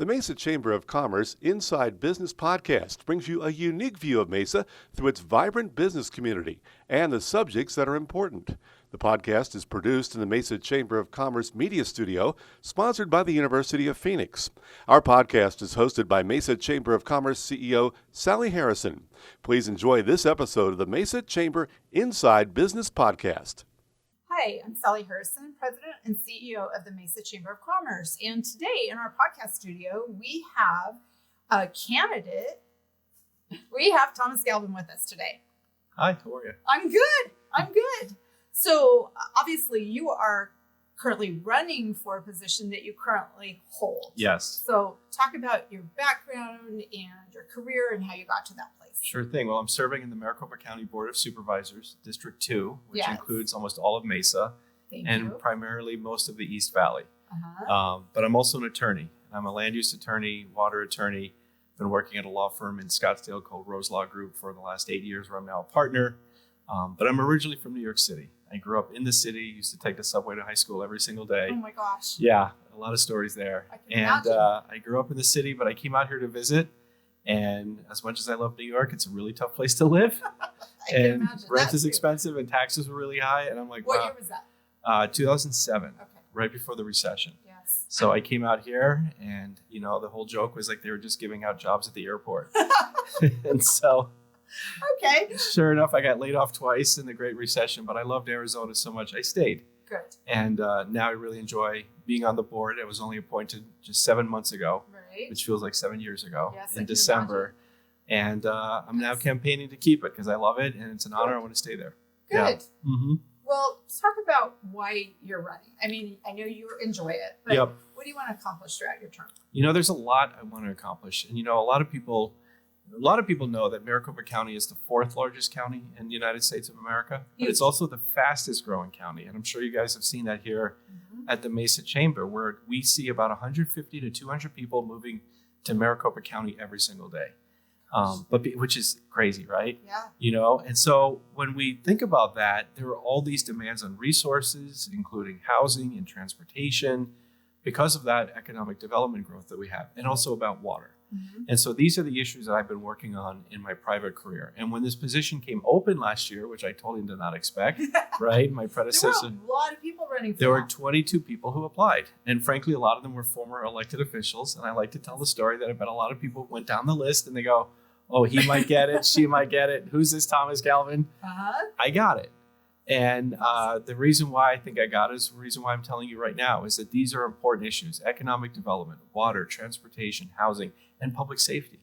The Mesa Chamber of Commerce Inside Business Podcast brings you a unique view of Mesa through its vibrant business community and the subjects that are important. The podcast is produced in the Mesa Chamber of Commerce Media Studio, sponsored by the University of Phoenix. Our podcast is hosted by Mesa Chamber of Commerce CEO Sally Harrison. Please enjoy this episode of the Mesa Chamber Inside Business Podcast. Hi, I'm Sally Harrison, President and CEO of the Mesa Chamber of Commerce. And today in our podcast studio, we have a candidate. We have Thomas Galvin with us today. Hi, how are you? I'm good. So obviously you are currently running for a position that you currently hold. Yes. So talk about your background and your career and how you got to that place. Sure thing. Well, I'm serving in the Maricopa County Board of Supervisors, District 2, which Yes. includes almost all of Mesa Thank and you. primarily most of the East Valley. Uh-huh. But I'm also an attorney. I'm a land use attorney, water attorney. Been working at a law firm in Scottsdale called Rose Law Group for the last 8 years, where I'm now a partner. But I'm originally from New York City. I grew up in the city, used to take the subway to high school every single day. Oh my gosh. Yeah, a lot of stories there. I can And imagine. I grew up in the city, but I came out here to visit. And as much as I love New York, it's a really tough place to live. I can And imagine. rent That is too. expensive and taxes were really high. And I'm like, What wow. year was that? 2007, Okay. right before the recession. Yes. So I came out here and, the whole joke was like they were just giving out jobs at the airport. And so Okay. sure enough, I got laid off twice in the Great Recession, but I loved Arizona so much I stayed. Good. And now I really enjoy being on the board. I was only appointed just 7 months ago, Right. which feels like 7 years ago Yes, I in can December. And I'm now campaigning to keep it because I love it and it's an honor. I want to stay there. Good. Yeah. Mm-hmm. Well, talk about why you're running. I mean, I know you enjoy it, but Yep. what do you want to accomplish throughout your term? There's a lot I want to accomplish. And, a lot of people know that Maricopa County is the fourth largest county in the United States of America, but it's Huge. also the fastest growing county. And I'm sure you guys have seen that here at the Mesa Chamber, where we see about 150 to 200 people moving to Maricopa County every single day. Which is crazy, right? Yeah. And so when we think about that, there are all these demands on resources, including housing and transportation, because of that economic development growth that we have, and also about water. Mm-hmm. And so these are the issues that I've been working on in my private career. And when this position came open last year, which I totally did not expect, right? My There predecessor. were a lot of people running for There were that. 22 people who applied. And frankly, a lot of them were former elected officials. And I like to tell the story that I bet a lot of people went down the list and they go, oh, he might get it. She might get it. Who's this Thomas Galvin? Uh-huh. I got it. And the reason why I think I got it is the reason why I'm telling you right now is that these are important issues: economic development, water, transportation, housing, and public safety.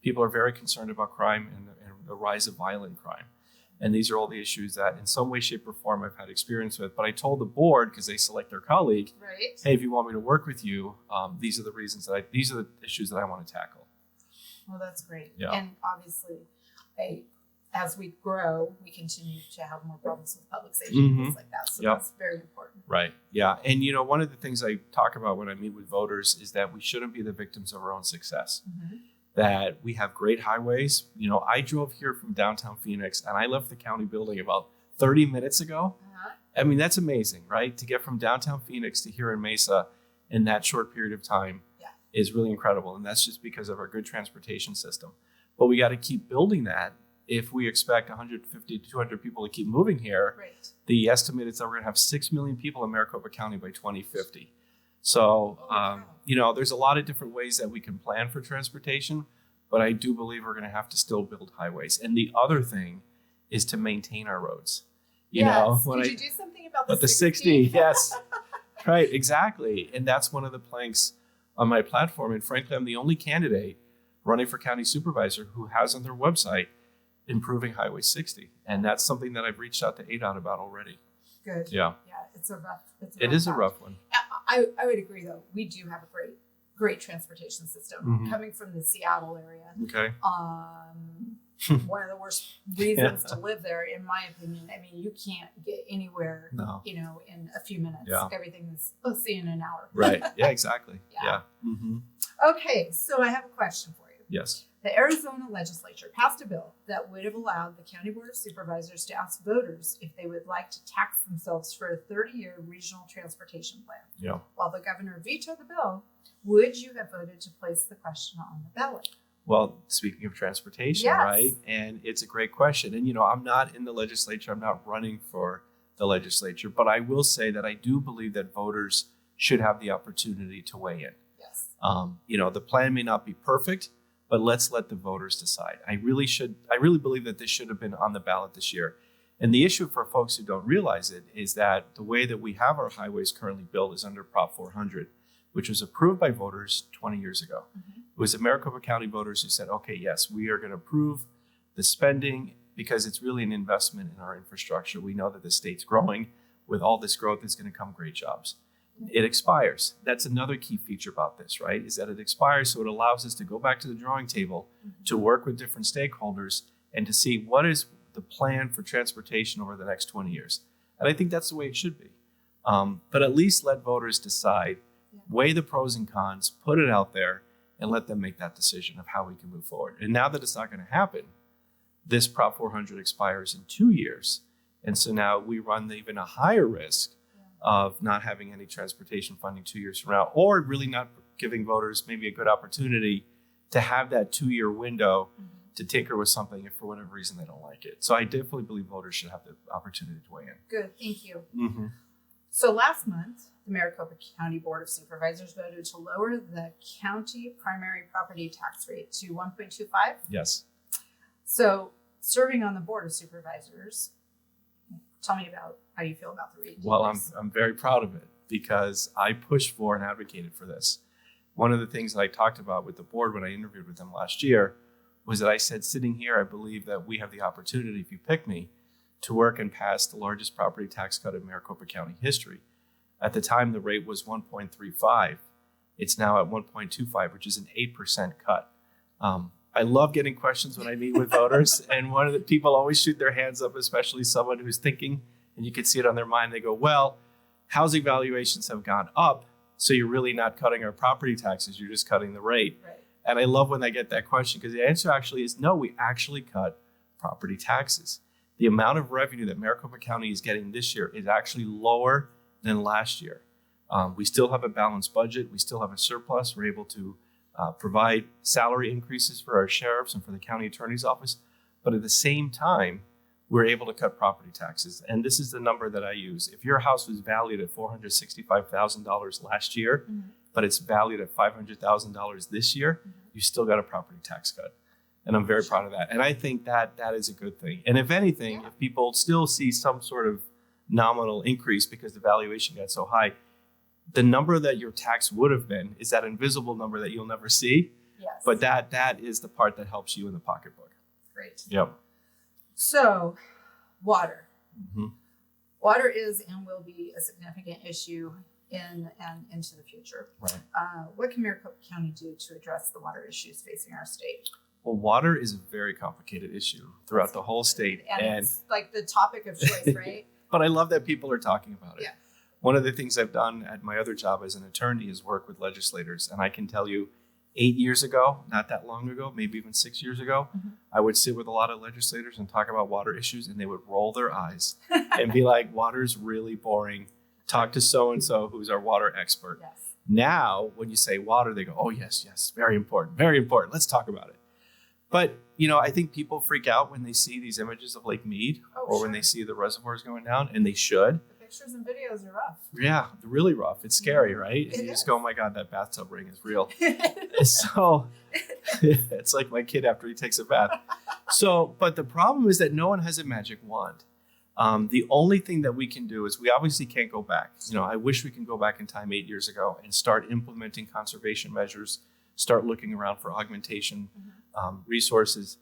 People are very concerned about crime and the rise of violent crime. And these are all the issues that in some way, shape, or form I've had experience with. But I told the board, because they select their colleague, Right. hey, if you want me to work with you, these are the issues that I want to tackle. Well, that's great. Yeah. And obviously, as we grow, we continue to have more problems with public safety and things like that. So Yep. that's very important. Right. Yeah. And, one of the things I talk about when I meet with voters is that we shouldn't be the victims of our own success. Mm-hmm. That we have great highways. I drove here from downtown Phoenix and I left the county building about 30 minutes ago. Uh-huh. I mean, that's amazing, right? To get from downtown Phoenix to here in Mesa in that short period of time is really incredible. And that's just because of our good transportation system. But we got to keep building that. If we expect 150 to 200 people to keep moving here, Right. the estimate is that we're going to have 6 million people in Maricopa County by 2050. So, there's a lot of different ways that we can plan for transportation, but I do believe we're going to have to still build highways. And the other thing is to maintain our roads. You know, Did you do something about the 60? Yes, right, exactly. And that's one of the planks on my platform. And frankly, I'm the only candidate running for county supervisor who has on their website improving Highway 60. And that's something that I've reached out to ADOT about already. Good. Yeah. Yeah, it's a rough. It is a patch. rough one. I would agree, though. We do have a great transportation system Mhm. coming from the Seattle area. Okay. One of the worst reasons to live there, in my opinion. I mean, you can't get anywhere, No. in a few minutes. Yeah. Everything is, let's see, in an hour. Right. Yeah, exactly. Yeah. Yeah. Mm-hmm. Okay, so I have a question for you. Yes. The Arizona legislature passed a bill that would have allowed the County Board of Supervisors to ask voters if they would like to tax themselves for a 30-year regional transportation plan. Yeah. While the governor vetoed the bill, would you have voted to place the question on the ballot? Well, speaking of transportation, Yes. right? And it's a great question. And, I'm not in the legislature. I'm not running for the legislature. But I will say that I do believe that voters should have the opportunity to weigh in. Yes. The plan may not be perfect, but let's let the voters decide. I really believe that this should have been on the ballot this year. And the issue for folks who don't realize it is that the way that we have our highways currently built is under Prop 400, which was approved by voters 20 years ago. Mm-hmm. It was the Maricopa County voters who said, okay, yes, we are going to approve the spending because it's really an investment in our infrastructure. We know that the state's growing. With all this growth, it's going to come great jobs. It expires. That's another key feature about this, right? Is that it expires, so it allows us to go back to the drawing table to work with different stakeholders and to see what is the plan for transportation over the next 20 years. And I think that's the way it should be. But at least let voters decide, weigh the pros and cons, put it out there, and let them make that decision of how we can move forward. And now that it's not going to happen, this Prop 400 expires in 2 years. And so now we run even a higher risk of not having any transportation funding 2 years from now, or really not giving voters maybe a good opportunity to have that 2-year window to tinker with something if for whatever reason they don't like it. So I definitely believe voters should have the opportunity to weigh in. Good, thank you. Mm-hmm. So last month, the Maricopa County Board of Supervisors voted to lower the county primary property tax rate to 1.25. Yes. So serving on the Board of Supervisors, tell me about how you feel about the rate. Well, I'm very proud of it because I pushed for and advocated for this. One of the things that I talked about with the board when I interviewed with them last year was that I said, sitting here, I believe that we have the opportunity, if you pick me, to work and pass the largest property tax cut in Maricopa County history. At the time, the rate was 1.35. It's now at 1.25, which is an 8% cut. I love getting questions when I meet with voters, and one of the people always shoot their hands up, especially someone who's thinking, and you can see it on their mind. They go, well, housing valuations have gone up, so you're really not cutting our property taxes, you're just cutting the rate. Right. And I love when I get that question because the answer actually is no, we actually cut property taxes. The amount of revenue that Maricopa County is getting this year is actually lower than last year. We still have a balanced budget. We still have a surplus. We're able to provide salary increases for our sheriffs and for the county attorney's office. But at the same time, we're able to cut property taxes. And this is the number that I use. If your house was valued at $465,000 last year, but it's valued at $500,000 this year, you still got a property tax cut. And I'm very proud of that. And I think that is a good thing. And if anything, if people still see some sort of nominal increase because the valuation got so high, the number that your tax would have been is that invisible number that you'll never see. Yes. But that is the part that helps you in the pocketbook. Great. Yep. So, water. Mm-hmm. Water is and will be a significant issue in and into the future. Right. What can Maricopa County do to address the water issues facing our state? Well, water is a very complicated issue throughout the whole state. And it's like the topic of choice, right? But I love that people are talking about it. Yeah. One of the things I've done at my other job as an attorney is work with legislators. And I can tell you, 8 years ago, not that long ago, maybe even 6 years ago, I would sit with a lot of legislators and talk about water issues, and they would roll their eyes and be like, water's really boring. Talk to so-and-so who's our water expert. Yes. Now, when you say water, they go, oh, yes, very important, very important. Let's talk about it. But, I think people freak out when they see these images of Lake Mead or when they see the reservoirs going down, and they should. The pictures and videos are rough. Yeah, really rough. It's scary, right? And you just go, oh my God, that bathtub ring is real. So it's like my kid after he takes a bath. But the problem is that no one has a magic wand. The only thing that we can do is we obviously can't go back. I wish we can go back in time 8 years ago and start implementing conservation measures, start looking around for augmentation resources,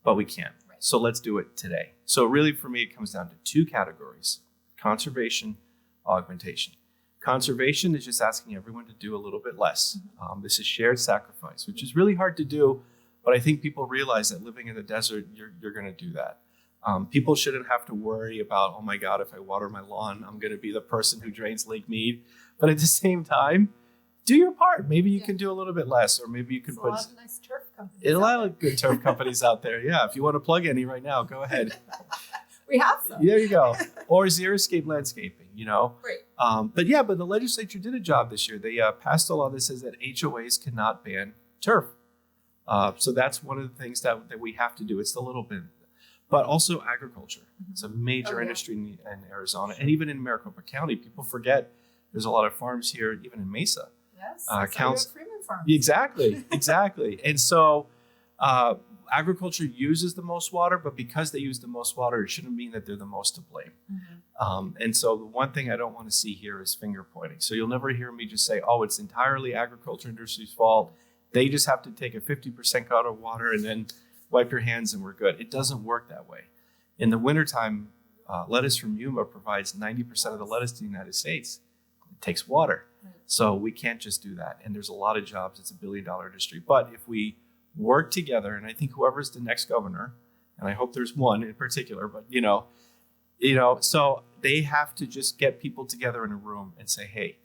but we can't. Right. So let's do it today. So really for me, it comes down to two categories: conservation, augmentation. Conservation is just asking everyone to do a little bit less. This is shared sacrifice, which is really hard to do, but I think people realize that living in the desert, you're going to do that. People shouldn't have to worry about, oh my God, if I water my lawn, I'm going to be the person who drains Lake Mead. But at the same time, do your part. Maybe you can do a little bit less, or maybe you can There's put a lot of nice turf companies. A lot of good turf companies out there. Yeah, if you want to plug any right now, go ahead. We have some. There you go. Or Xeriscape Landscaping, Right. But the legislature did a job this year. They passed a law that says that HOAs cannot ban turf. So that's one of the things that we have to do. It's a little bit, but also agriculture. It's a major industry in Arizona, and even in Maricopa County. People forget there's a lot of farms here, even in Mesa. Yes. Freeman Farms. Exactly. And so agriculture uses the most water, but because they use the most water, it shouldn't mean that they're the most to blame. And so the one thing I don't want to see here is finger pointing. So you'll never hear me just say, oh, it's entirely agriculture industry's fault. They just have to take a 50% cut of water and then wipe your hands and we're good. It doesn't work that way. In the wintertime, lettuce from Yuma provides 90% of the lettuce to the United States. It takes water. So we can't just do that. And there's a lot of jobs. It's $1 billion industry. But if we work together, and I think whoever's the next governor, and I hope there's one in particular, but so they have to just get people together in a room and say, hey,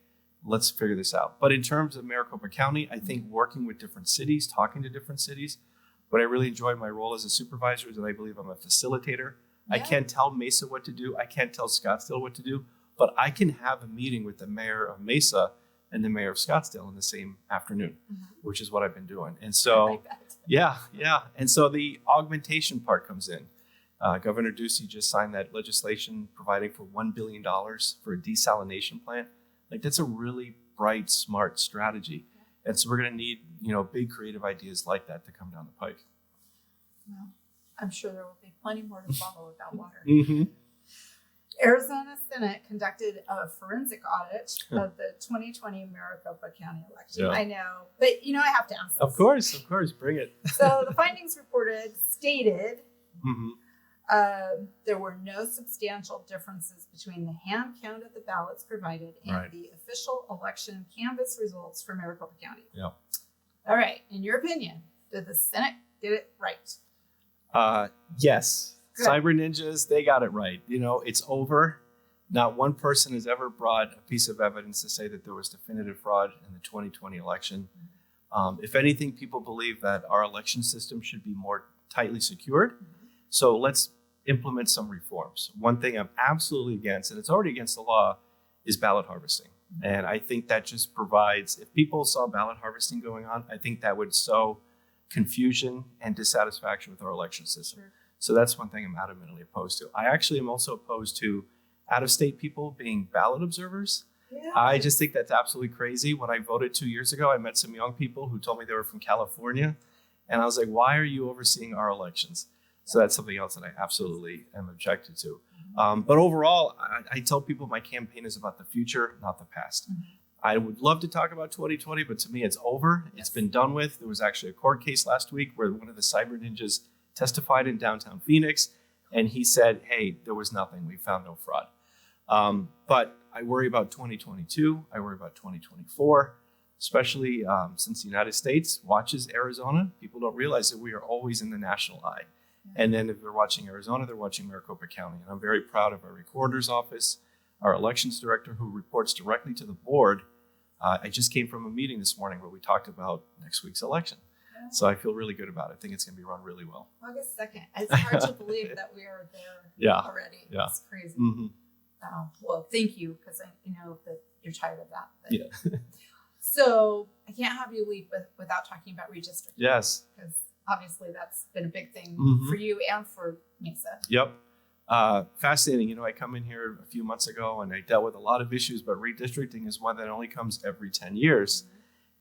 let's figure this out. But in terms of Maricopa County, I think working with different cities, talking to different cities, what I really enjoy my role as a supervisor is that I believe I'm a facilitator. Yeah. I can't tell Mesa what to do. I can't tell Scottsdale what to do, but I can have a meeting with the mayor of Mesa and the mayor of Scottsdale in the same afternoon, which is what I've been doing. And so, yeah. And so the augmentation part comes in. Governor Ducey just signed that legislation providing for $1 billion for a desalination plant. Like that's a really bright, smart strategy. And so we're going to need, big creative ideas like that to come down the pike. Well, I'm sure there will be plenty more to follow about water. Arizona Senate conducted a forensic audit of the 2020 Maricopa County election. Yeah. I know, but I have to ask this. Of course, bring it. So the findings reported stated there were no substantial differences between the hand count of the ballots provided and the official election canvass results for Maricopa County. Yeah. All right. In your opinion, did the Senate get it right? Yes. Good. Cyber ninjas, they got it right. It's over. Not one person has ever brought a piece of evidence to say that there was definitive fraud in the 2020 election. If anything, people believe that our election system should be more tightly secured. So let's implement some reforms. One thing I'm absolutely against, and it's already against the law, is ballot harvesting. And I think that just provides, if people saw ballot harvesting going on, I think that would sow confusion and dissatisfaction with our election system. Sure. So that's one thing I'm adamantly opposed to. I actually am also opposed to out-of-state people being ballot observers. Yeah. I just think that's absolutely crazy. When I voted 2 years ago, I met some young people who told me they were from California. And I was like, why are you overseeing our elections? So that's something else that I absolutely am objected to. But overall, I tell people my campaign is about the future, not the past. I would love to talk about 2020, but to me, it's over. It's been done with. There was actually a court case last week where one of the cyber ninjas testified in downtown Phoenix, and he said, hey, there was nothing. We found no fraud. But I worry about 2022. I worry about 2024, especially since the United States watches Arizona. People don't realize that we are always in the national eye. And then if they're watching Arizona, they're watching Maricopa County. And I'm very proud of our recorder's office, our elections director who reports directly to the board. I just came from a meeting this morning where we talked about next week's election. So I feel really good about it. I think it's going to be run really well. August 2nd. It's hard to believe that we are there already. Yeah. It's crazy. Well, thank you, because I know that you're tired of that. But. So I can't have you leave without talking about redistricting. Yes. Because obviously that's been a big thing for you and for Mesa. Yep. Fascinating. I come in here a few months ago and I dealt with a lot of issues, but redistricting is one that only comes every 10 years.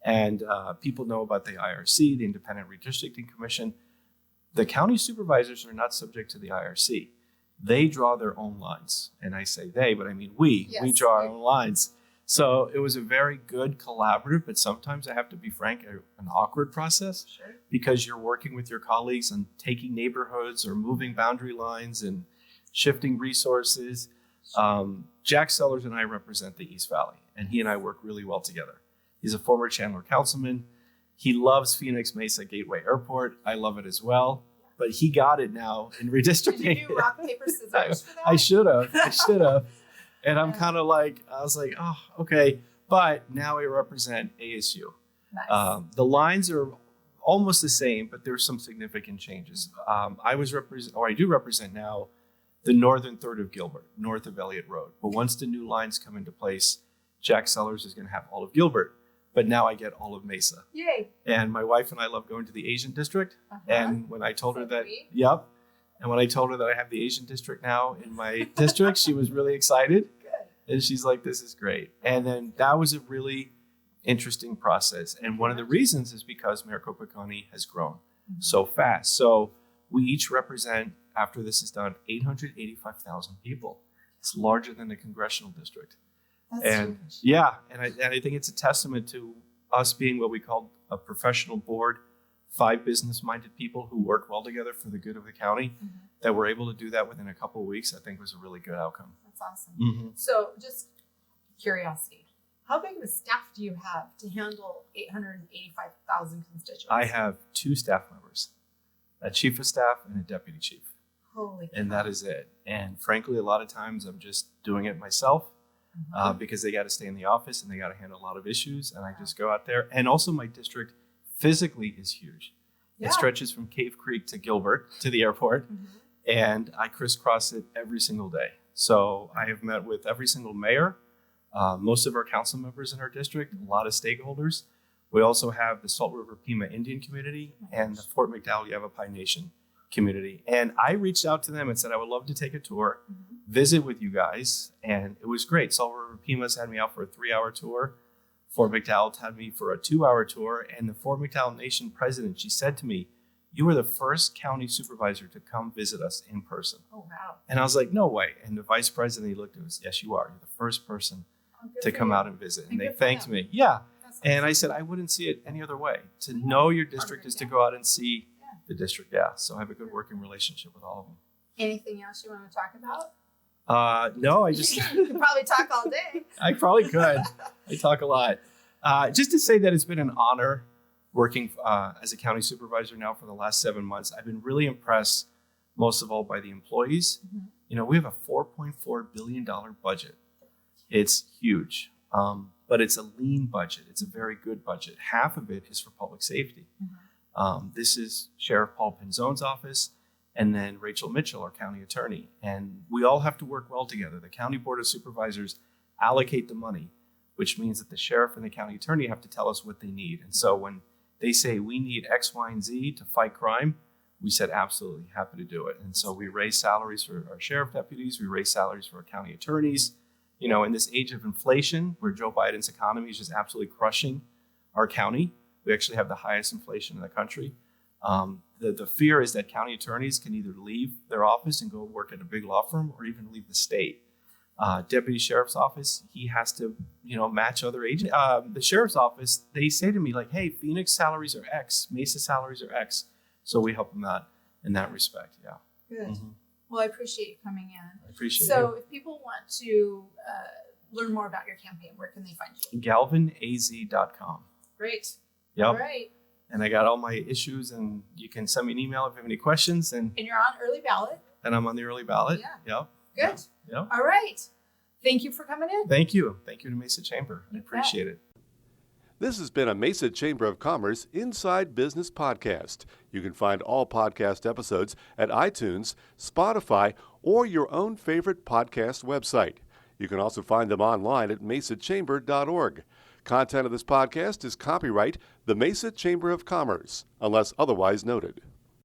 And people know about the IRC, the Independent Redistricting Commission. The county supervisors are not subject to the IRC. They draw their own lines. And I say they, but I mean we. Yes. We draw our own lines. So it was a very good collaborative, but sometimes I have to be frank, an awkward process. Sure. Because you're working with your colleagues on taking neighborhoods or moving boundary lines and shifting resources. Jack Sellers and I represent the East Valley, and he and I work really well together. He's a former Chandler councilman. He loves Phoenix Mesa Gateway Airport. I love it as well. But he got it now in redistricting. Did you do rock, paper, scissors for that? I should have. And I'm kind of like, I was like, oh, okay. But now I represent ASU. Nice. The lines are almost the same, but there's some significant changes. I do represent now the northern third of Gilbert, north of Elliott Road. But once the new lines come into place, Jack Sellers is going to have all of Gilbert. But now I get all of Mesa. Yay. And my wife and I love going to the Asian district. And when I told her that, and when I told her that I have the Asian district now in my district, she was really excited. Good. And she's like, this is great. And then that was a really interesting process. And one of the reasons is because Maricopa County has grown so fast. So we each represent, after this is done, 885,000 people. It's larger than the congressional district. That's huge. Yeah, and I think it's a testament to us being what we call a professional board, 5 business-minded people who work well together for the good of the county, that we're able to do that within a couple of weeks. I think was a really good outcome. That's awesome. So just curiosity, how big of a staff do you have to handle 885,000 constituents? I have 2 staff members, a chief of staff and a deputy chief. Holy and cow. that is it. And frankly, a lot of times I'm just doing it myself. Because they got to stay in the office and they got to handle a lot of issues. And I just go out there. And also my district physically is huge. It stretches from Cave Creek to Gilbert to the airport. And I crisscross it every single day. So I have met with every single mayor, most of our council members in our district, a lot of stakeholders. We also have the Salt River Pima Indian community and the Fort McDowell Yavapai Nation community. And I reached out to them and said, I would love to take a tour, visit with you guys. And it was great. Salt River Pimas had me out for a 3-hour tour. Fort McDowell had me for a 2-hour tour. And the Fort McDowell Nation president, she said to me, you were the first county supervisor to come visit us in person. Oh, wow. And I was like, no way. And the vice president, he looked at us, yes, you are. You're the first person to come out and visit. And they thanked me. Yeah. And I said, I wouldn't see it any other way. To know your district is to go out and see the district. Yeah. So I have a good working relationship with all of them. Anything else you want to talk about? No, I just... You could probably talk all day. I probably could. I talk a lot. Just to say that it's been an honor working as a county supervisor now for the last 7 months. I've been really impressed, most of all, by the employees. You know, we have a $4.4 billion budget. It's huge, but it's a lean budget. It's a very good budget. Half of it is for public safety. This is Sheriff Paul Pinzone's office, and then Rachel Mitchell, our county attorney. And we all have to work well together. The county board of supervisors allocate the money, which means that the sheriff and the county attorney have to tell us what they need. And so when they say we need X, Y, and Z to fight crime, we said absolutely, happy to do it. And so we raise salaries for our sheriff deputies, we raise salaries for our county attorneys. You know, in this age of inflation, where Joe Biden's economy is just absolutely crushing our county, we actually have the highest inflation in the country. The fear is that county attorneys can either leave their office and go work at a big law firm or even leave the state. Deputy Sheriff's Office, he has to, match other agents. The Sheriff's Office, they say to me like, hey, Phoenix salaries are X, Mesa salaries are X. So we help them out in that respect. Yeah. Good. Well, I appreciate you coming in. I appreciate it. So if people want to learn more about your campaign, where can they find you? GalvinAZ.com. Great. Yep. All right. And I got all my issues, and you can send me an email if you have any questions. And you're on early ballot. And I'm on the early ballot. Yeah. Yep. Good. Yep. All right. Thank you for coming in. Thank you. Thank you to Mesa Chamber. I appreciate it. This has been a Mesa Chamber of Commerce Inside Business podcast. You can find all podcast episodes at iTunes, Spotify, or your own favorite podcast website. You can also find them online at mesachamber.org. Content of this podcast is copyright the Mesa Chamber of Commerce, unless otherwise noted.